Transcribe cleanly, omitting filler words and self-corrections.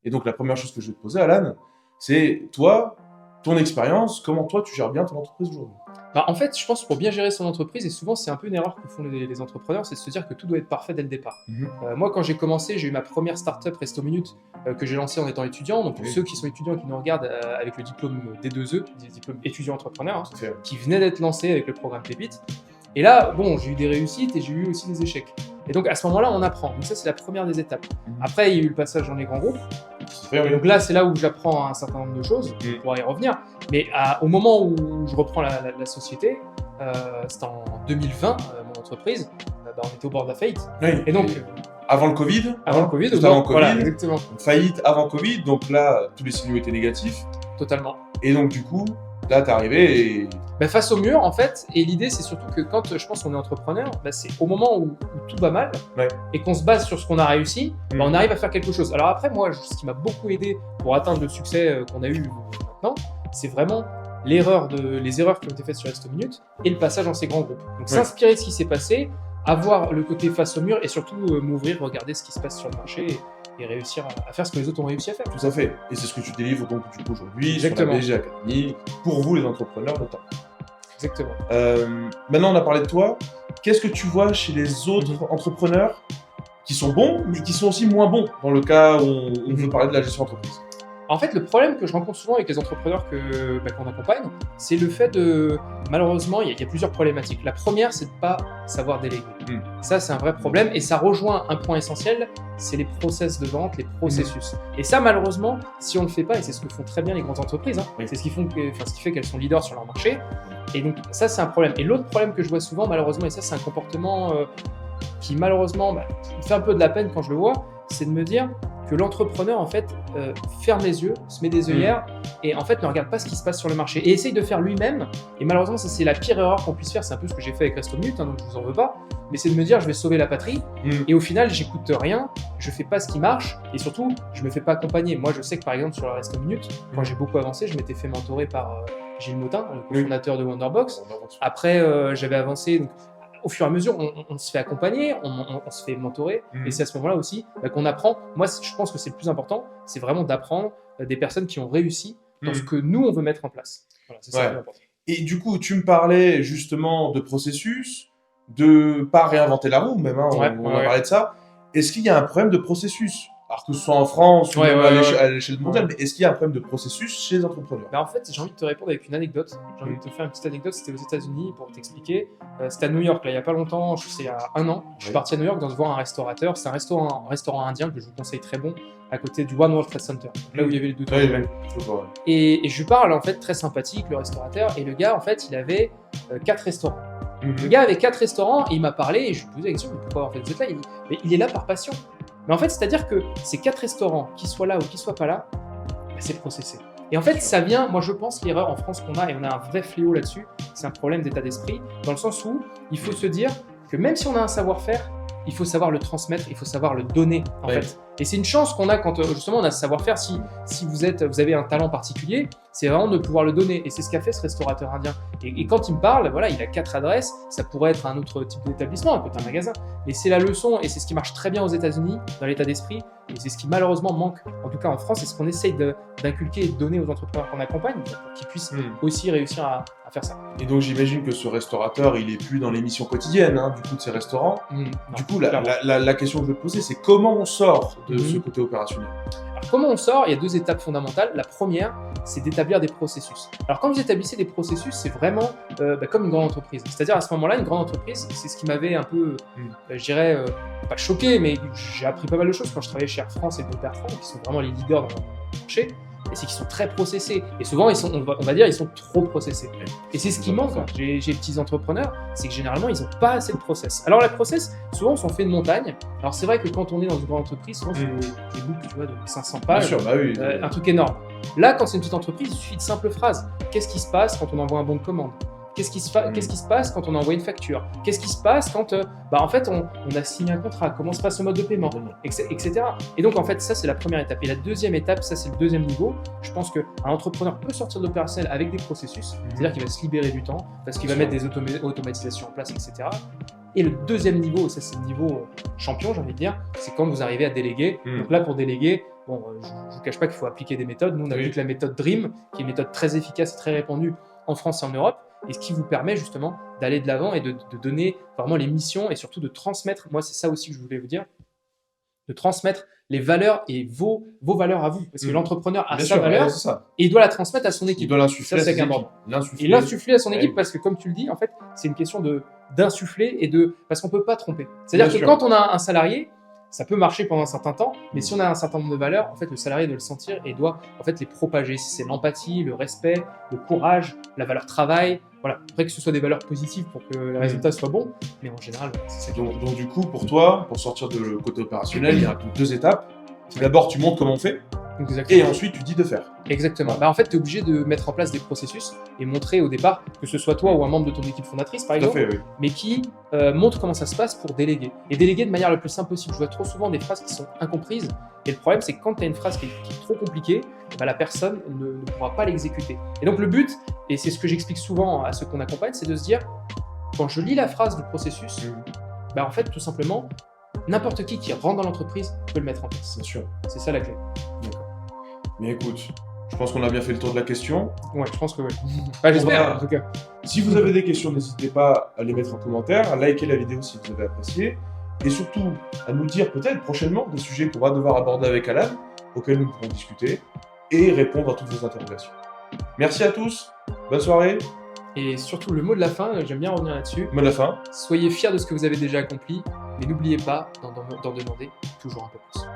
Et donc, la première chose que je vais te poser, Alan, c'est toi, ton expérience, comment toi, tu gères bien ton entreprise aujourd'hui? Bah, en fait, je pense pour bien gérer son entreprise, et souvent c'est un peu une erreur que font les entrepreneurs, c'est de se dire que tout doit être parfait dès le départ. Moi, quand j'ai commencé, j'ai eu ma première startup Resto Minute que j'ai lancée en étant étudiant. Donc, pour ceux qui sont étudiants et qui nous regardent avec le diplôme D2E, des diplômes étudiant entrepreneur, hein, qui venait d'être lancé avec le programme Pépite. Et là, bon, j'ai eu des réussites et j'ai eu aussi des échecs. Et donc, à ce moment-là, on apprend. Donc, ça, c'est la première des étapes. Après, il y a eu le passage dans les grands groupes. Et donc là, c'est là où j'apprends un certain nombre de choses. On pourra y revenir. Mais au moment où je reprends la société, c'était en 2020, mon entreprise, on était au bord de la faillite. Oui. Et donc, avant le Covid. Avant le Covid, juste avant le Covid. Voilà, exactement. Faillite avant Covid, donc là, tous les signaux étaient négatifs. Totalement. Et donc, du coup, là, t'es arrivé et... Face au mur, en fait, et l'idée, c'est surtout que quand je pense qu'on est entrepreneur, c'est au moment où tout va mal, et qu'on se base sur ce qu'on a réussi, on arrive à faire quelque chose. Alors après, moi, ce qui m'a beaucoup aidé pour atteindre le succès qu'on a eu maintenant, c'est vraiment les erreurs qui ont été faites sur Resto Minute et le passage dans ces grands groupes. Donc s'inspirer de ce qui s'est passé, avoir le côté face au mur et surtout m'ouvrir, regarder ce qui se passe sur le marché et réussir à faire ce que les autres ont réussi à faire. Tout à fait. Et c'est ce que tu délivres donc du coup aujourd'hui sur la BG Academy, pour vous les entrepreneurs notamment. Exactement. Maintenant, on a parlé de toi. Qu'est-ce que tu vois chez les autres entrepreneurs qui sont bons, mais qui sont aussi moins bons dans le cas où on veut parler de la gestion d'entreprise? En fait, le problème que je rencontre souvent avec les entrepreneurs qu'on accompagne, c'est le fait de... Malheureusement, il y a plusieurs problématiques. La première, c'est de ne pas savoir déléguer. Ça, c'est un vrai problème et ça rejoint un point essentiel, c'est les process de vente, les processus. Et ça, malheureusement, si on ne le fait pas, et c'est ce que font très bien les grandes entreprises, c'est ce qui fait qu'elles sont leaders sur leur marché. Et donc, ça, c'est un problème. Et l'autre problème que je vois souvent, malheureusement, et ça, c'est un comportement qui, malheureusement, me fait un peu de la peine quand je le vois, c'est de me dire que l'entrepreneur, en fait, ferme les yeux, se met des œillères et en fait ne regarde pas ce qui se passe sur le marché et essaye de faire lui-même. Et malheureusement, ça, c'est la pire erreur qu'on puisse faire. C'est un peu ce que j'ai fait avec Resto Minute, donc je vous en veux pas. Mais c'est de me dire, je vais sauver la patrie et au final, j'écoute rien, je fais pas ce qui marche et surtout, je me fais pas accompagner. Moi, je sais que par exemple, sur la Resto Minute, quand j'ai beaucoup avancé, je m'étais fait mentorer par Gilles Motin, le fondateur de Wonderbox. Après, j'avais avancé. Donc, au fur et à mesure, on se fait accompagner, on se fait mentorer, et c'est à ce moment-là aussi qu'on apprend. Moi, je pense que c'est le plus important, c'est vraiment d'apprendre des personnes qui ont réussi dans ce que nous, on veut mettre en place. Voilà, c'est ça le plus important. Et du coup, tu me parlais justement de processus, de pas réinventer la roue, même, on a parlé de ça. Est-ce qu'il y a un problème de processus ? Alors que ce soit en France ou même à l'échelle mondiale, mais est-ce qu'il y a un problème de processus chez les entrepreneurs ? En fait, j'ai envie de te répondre avec une anecdote. J'ai envie de te faire une petite anecdote. C'était aux États-Unis pour t'expliquer. C'était à New York, là, il n'y a pas longtemps, c'est il y a un an. Je suis parti à New York voir un restaurateur. C'est un restaurant indien que je vous conseille, très bon, à côté du One World Trade Center, là où il y avait les deux tours. Et je lui parle, en fait, très sympathique, le restaurateur. Et le gars, en fait, il avait 4 restaurants. Le gars avait 4 restaurants et il m'a parlé et je lui posais la question, mais pourquoi en fait vous êtes là ? Il dit, mais il est là par passion. Mais en fait, c'est-à-dire que ces 4 restaurants, qu'ils soient là ou qu'ils soient pas là, c'est processé. Et en fait, ça vient, moi je pense, l'erreur en France qu'on a, et on a un vrai fléau là-dessus, c'est un problème d'état d'esprit, dans le sens où il faut se dire que même si on a un savoir-faire, il faut savoir le transmettre, il faut savoir le donner, en fait. Et c'est une chance qu'on a quand justement on a ce savoir-faire. Si vous avez un talent particulier, c'est vraiment de pouvoir le donner. Et c'est ce qu'a fait ce restaurateur indien. Et quand il me parle, voilà, il a 4 adresses. Ça pourrait être un autre type d'établissement, peut-être un magasin. Mais c'est la leçon et c'est ce qui marche très bien aux États-Unis dans l'état d'esprit. Et c'est ce qui malheureusement manque, en tout cas en France, c'est ce qu'on essaye d'inculquer et de donner aux entrepreneurs qu'on accompagne pour qu'ils puissent aussi réussir à faire ça. Et donc j'imagine que ce restaurateur, il est plus dans les missions quotidiennes du coup de ces restaurants. Du coup, la question que je vais te poser, c'est comment on sort de ce côté opérationnel ? Alors, comment on sort ? Il y a 2 étapes fondamentales. La première, c'est d'établir des processus. Alors quand vous établissez des processus, c'est vraiment comme une grande entreprise. C'est-à-dire à ce moment-là, une grande entreprise, c'est ce qui m'avait un peu, je dirais, pas choqué, mais j'ai appris pas mal de choses quand je travaillais chez Air France et Bertrand, qui sont vraiment les leaders dans le marché. Et c'est qu'ils sont très processés. Et souvent, on va dire, ils sont trop processés. Et c'est ce qui manque quand j'ai des petits entrepreneurs, c'est que généralement, ils n'ont pas assez de process. Alors, la process, souvent, on s'en fait une montagne. Alors, c'est vrai que quand on est dans une grande entreprise, souvent, c'est des books, tu vois, de 500 pages. Bien sûr, bah oui. Un truc énorme. Là, quand c'est une petite entreprise, il suffit de simples phrases. Qu'est-ce qui se passe quand on envoie un bon de commande ? Qu'est-ce qui se passe quand on envoie une facture ? Qu'est-ce qui se passe quand en fait, on a signé un contrat ? Comment se passe le mode de paiement ? Etc. Et donc, en fait, ça, c'est la première étape. Et la deuxième étape, ça, c'est le deuxième niveau. Je pense qu'un entrepreneur peut sortir de l'opérationnel avec des processus. C'est-à-dire qu'il va se libérer du temps parce qu'il va mettre des automatisations en place, etc. Et le deuxième niveau, ça c'est le niveau champion, j'ai envie de dire, c'est quand vous arrivez à déléguer. Donc là, pour déléguer, bon, je ne vous cache pas qu'il faut appliquer des méthodes. Nous, on a vu que la méthode DREAM, qui est une méthode très efficace et très répandue en France et en Europe, et ce qui vous permet justement d'aller de l'avant et de donner vraiment les missions et surtout de transmettre, moi c'est ça aussi que je voulais vous dire, de transmettre les valeurs et vos valeurs à vous. Parce que l'entrepreneur a sa valeur et il doit la transmettre à son équipe. Il doit l'insuffler à ses équipes. Et l'insuffler à son équipe parce que comme tu le dis, en fait, c'est une question d'insuffler et parce qu'on ne peut pas tromper. C'est-à-dire que quand on a un salarié, ça peut marcher pendant un certain temps, mais si on a un certain nombre de valeurs, en fait, le salarié doit le sentir et doit en fait les propager. Si c'est l'empathie, le respect, le courage, la valeur travail, voilà. Après que ce soit des valeurs positives pour que les résultats soient bons, mais en général, c'est ça. Donc du coup, pour toi, pour sortir de le côté opérationnel, il y a deux étapes. D'abord, tu montres comment on fait. Exactement. Et ensuite, tu dis de faire. Exactement. Bah, en fait, tu es obligé de mettre en place des processus et montrer au départ, que ce soit toi ou un membre de ton équipe fondatrice, par exemple, mais qui montre comment ça se passe pour déléguer. Et déléguer de manière la plus simple possible. Je vois trop souvent des phrases qui sont incomprises. Et le problème, c'est que quand tu as une phrase qui est trop compliquée, bah, la personne ne pourra pas l'exécuter. Et donc, le but, et c'est ce que j'explique souvent à ceux qu'on accompagne, c'est de se dire, quand je lis la phrase du processus, bah, en fait, tout simplement, n'importe qui rentre dans l'entreprise peut le mettre en place. Bien sûr. C'est ça la clé. D'accord. Mais écoute, je pense qu'on a bien fait le tour de la question. Ouais, je pense que oui. Enfin, j'espère en tout cas. Si vous avez des questions, n'hésitez pas à les mettre en commentaire, à liker la vidéo si vous avez apprécié, et surtout à nous dire peut-être prochainement des sujets qu'on va devoir aborder avec Alan, auxquels nous pourrons discuter et répondre à toutes vos interrogations. Merci à tous, bonne soirée. Et surtout, le mot de la fin, j'aime bien revenir là-dessus. Mot de la fin. Soyez fiers de ce que vous avez déjà accompli, mais n'oubliez pas d'en demander toujours un peu plus.